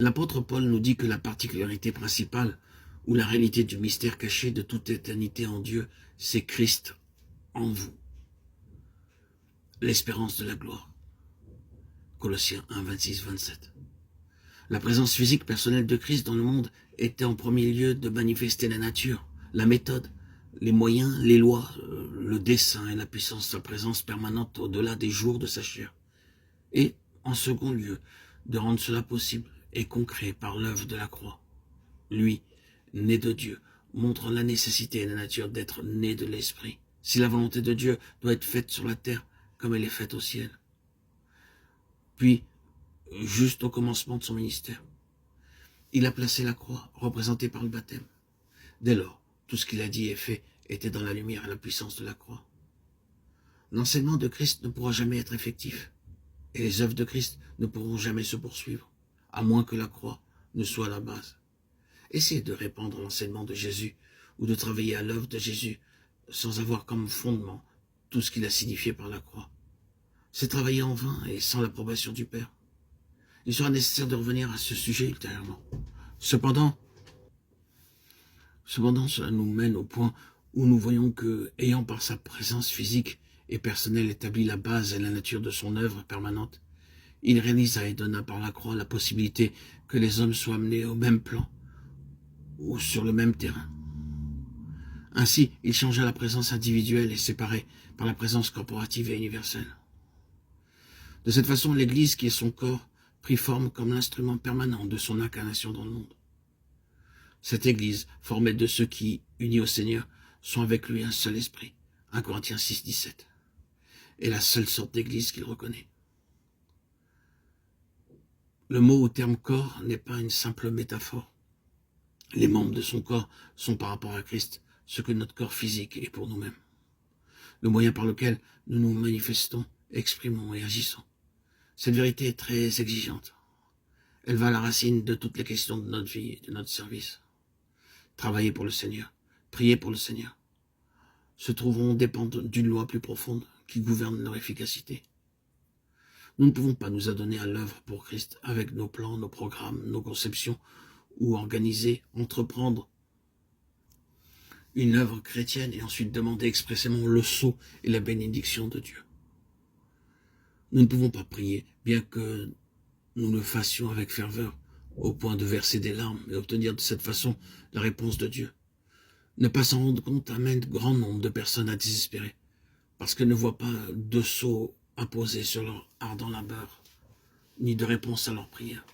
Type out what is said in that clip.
L'apôtre Paul nous dit que la particularité principale ou la réalité du mystère caché de toute éternité en Dieu, c'est Christ en vous, l'espérance de la gloire. Colossiens 1, 26, 27. La présence physique personnelle de Christ dans le monde était en premier lieu de manifester la nature, la méthode, les moyens, les lois, le dessein et la puissance de sa présence permanente au-delà des jours de sa chair. Et, en second lieu, de rendre cela possible et concret par l'œuvre de la croix. Lui, né de Dieu, montre la nécessité et la nature d'être né de l'Esprit. Si la volonté de Dieu doit être faite sur la terre comme elle est faite au ciel. Puis, juste au commencement de son ministère, il a placé la croix, représentée par le baptême. Dès lors, tout ce qu'il a dit et fait était dans la lumière et la puissance de la croix. L'enseignement de Christ ne pourra jamais être effectif, et les œuvres de Christ ne pourront jamais se poursuivre, à moins que la croix ne soit la base. Essayez de répandre l'enseignement de Jésus, ou de travailler à l'œuvre de Jésus, sans avoir comme fondement tout ce qu'il a signifié par la croix. C'est travailler en vain et sans l'approbation du Père. Il sera nécessaire de revenir à ce sujet ultérieurement. Cependant, cela nous mène au point où nous voyons que, ayant par sa présence physique et personnelle établi la base et la nature de son œuvre permanente, il réalisa et donna par la croix la possibilité que les hommes soient amenés au même plan ou sur le même terrain. Ainsi, il changea la présence individuelle et séparée par la présence corporative et universelle. De cette façon, l'Église, qui est son corps, prit forme comme l'instrument permanent de son incarnation dans le monde. Cette Église, formée de ceux qui, unis au Seigneur, sont avec lui un seul esprit, 1 Corinthiens 6, 17, est la seule sorte d'Église qu'il reconnaît. Le mot ou terme corps n'est pas une simple métaphore. Les membres de son corps sont par rapport à Christ ce que notre corps physique est pour nous-mêmes. Le moyen par lequel nous nous manifestons, exprimons et agissons. Cette vérité est très exigeante. Elle va à la racine de toutes les questions de notre vie et de notre service. Travailler pour le Seigneur, prier pour le Seigneur, se trouveront dépendre d'une loi plus profonde qui gouverne leur efficacité. Nous ne pouvons pas nous adonner à l'œuvre pour Christ avec nos plans, nos programmes, nos conceptions, ou organiser, entreprendre une œuvre chrétienne et ensuite demander expressément le sceau et la bénédiction de Dieu. Nous ne pouvons pas prier, bien que nous le fassions avec ferveur, au point de verser des larmes et obtenir de cette façon la réponse de Dieu. Ne pas s'en rendre compte amène grand nombre de personnes à désespérer, parce qu'elles ne voient pas de sceau imposé sur leur ardent labeur, ni de réponse à leurs prières.